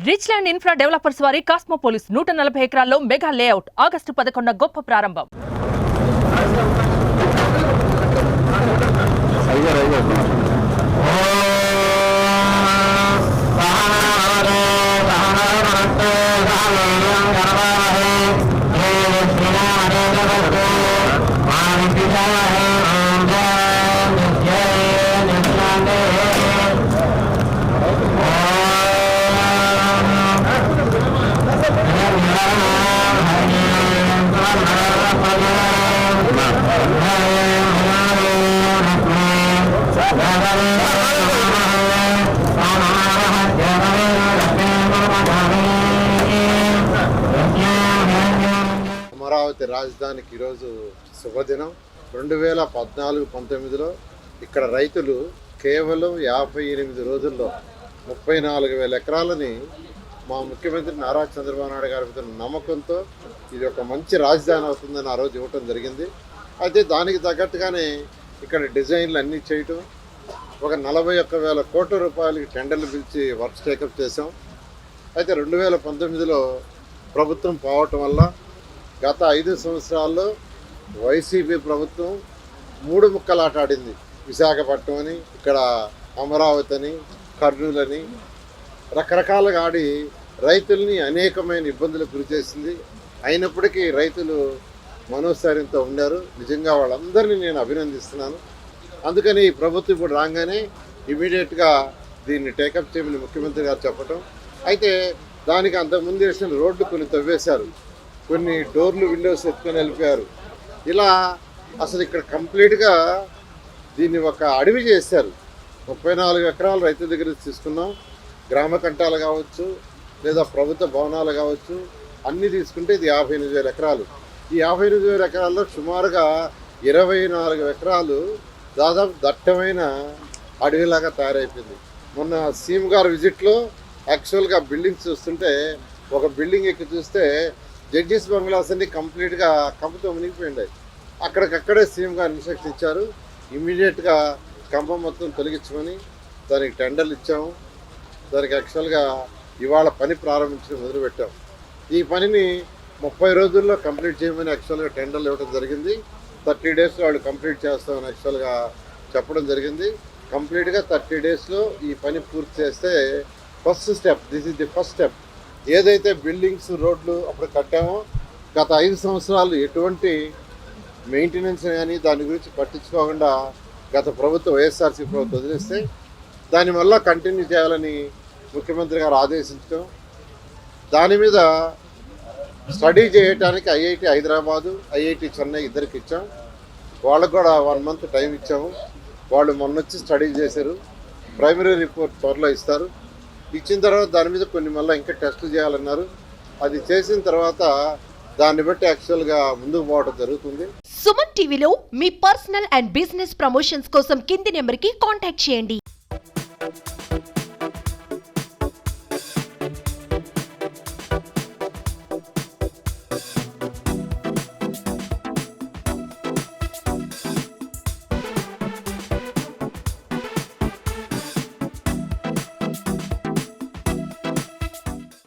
Rich land infra developers వారి కాస్మోపోలిస్ 140 ఎకరాల్లో mega layout August 11 గొప్ప ప్రారంభం. అమరావతి రాజధానికి ఈరోజు శుభదినం. 2014-19లో ఇక్కడ రైతులు కేవలం 58 రోజుల్లో 34,000 ఎకరాలని మా ముఖ్యమంత్రి నారా చంద్రబాబు నాయుడు గారి మీద నమ్మకంతో ఇది ఒక మంచి రాజధాని అవుతుందని ఆ రోజు ఇవ్వటం జరిగింది. అయితే దానికి తగ్గట్టుగానే ఇక్కడ డిజైన్లు అన్నీ చేయటం, ఒక 41,000 కోట్ల రూపాయలకి టెండర్లు పిలిచి వర్క్స్ టేకప్ చేసాం. అయితే 2019లో ప్రభుత్వం పోవటం వల్ల గత 5 సంవత్సరాల్లో వైసీపీ ప్రభుత్వం 3 ముక్కలాట ఆడింది. విశాఖపట్నం అని, ఇక్కడ అమరావతి అని, కర్నూలు అని రకరకాలుగా ఆడి రైతుల్ని అనేకమైన ఇబ్బందులకు గురి చేసింది. అయినప్పటికీ రైతులు మనోస్థైర్యంతో ఉన్నారు. నిజంగా వాళ్ళందరినీ నేను అభినందిస్తున్నాను. అందుకని ఈ ప్రభుత్వం ఇప్పుడు రాగానే ఇమీడియట్గా దీన్ని టేకప్ చేయమని ముఖ్యమంత్రి గారు చెప్పటం. అయితే దానికి అంతకుముందు వేసిన రోడ్లు కొన్ని తవ్వేశారు, కొన్ని డోర్లు విండోస్ ఎత్తుకొని వెళ్ళిపోయారు. ఇలా అసలు ఇక్కడ కంప్లీట్గా దీన్ని ఒక అడవి చేశారు. 34 ఎకరాలు రైతుల దగ్గర తీసుకున్నాం. గ్రామ కంటాలు కావచ్చు, లేదా ప్రభుత్వ భవనాలు కావచ్చు, అన్నీ తీసుకుంటే ఇది 58,000 ఎకరాలు. ఈ 58,000 ఎకరాల్లో సుమారుగా 24 ఎకరాలు దాదాపు దట్టమైన అడవిలాగా తయారైపోయింది. మొన్న సీఎం గారు విజిట్లో యాక్చువల్గా బిల్డింగ్స్ చూస్తుంటే, ఒక బిల్డింగ్ ఎక్కి చూస్తే జడ్జెస్ బంగ్లాస్ అన్ని కంప్లీట్గా కంపతో మునిగిపోయిండాయి. అక్కడికక్కడే సీఎం గారు ఇన్స్ట్రక్షన్ ఇచ్చారు, ఇమీడియట్గా కంపం మొత్తం తొలగించమని. దానికి టెండర్లు ఇచ్చాము. దానికి యాక్చువల్గా ఇవాళ పని ప్రారంభించడం మొదలుపెట్టాం. ఈ పనిని 30 రోజుల్లో కంప్లీట్ చేయమని యాక్చువల్గా టెండర్లు ఇవ్వడం జరిగింది. 30 డేస్లో వాళ్ళు కంప్లీట్ చేస్తామని యాక్చువల్గా చెప్పడం జరిగింది. కంప్లీట్గా 30 డేస్లో ఈ పని పూర్తి చేస్తే first step, this is the first step. ఏదైతే బిల్డింగ్స్, రోడ్లు అప్పుడు కట్టామో గత 5 సంవత్సరాలు ఎటువంటి మెయింటెనెన్స్ కానీ దాని గురించి పట్టించుకోకుండా గత ప్రభుత్వం వైఎస్ఆర్సీ ప్రభుత్వం వదిలేస్తే దానివల్ల కంటిన్యూ చేయాలని ముఖ్యమంత్రి గారు ఆదేశించడం, దాని మీద స్టడీ చేయడానికి ఐఐటి హైదరాబాదు, ఐఐటి చెన్నై ఇద్దరికి ఇచ్చాం. వాళ్ళకు కూడా 1 మంత్ టైం ఇచ్చాము. వాళ్ళు మొన్నొచ్చి స్టడీ చేశారు. ప్రైమరీ రిపోర్ట్ త్వరలో ఇస్తారు. ఇచ్చిన తర్వాత దాని మీద కొన్ని మళ్ళీ ఇంకా టెస్టులు చేయాలన్నారు. అది చేసిన తర్వాత దాన్ని బట్టి యాక్చువల్గా ముందుకు పోవడం జరుగుతుంది. సుమన్ టీవీలో మీ పర్సనల్ అండ్ బిజినెస్ ప్రమోషన్స్ కోసం కింది నెంబర్కి కాంటాక్ట్ చేయండి.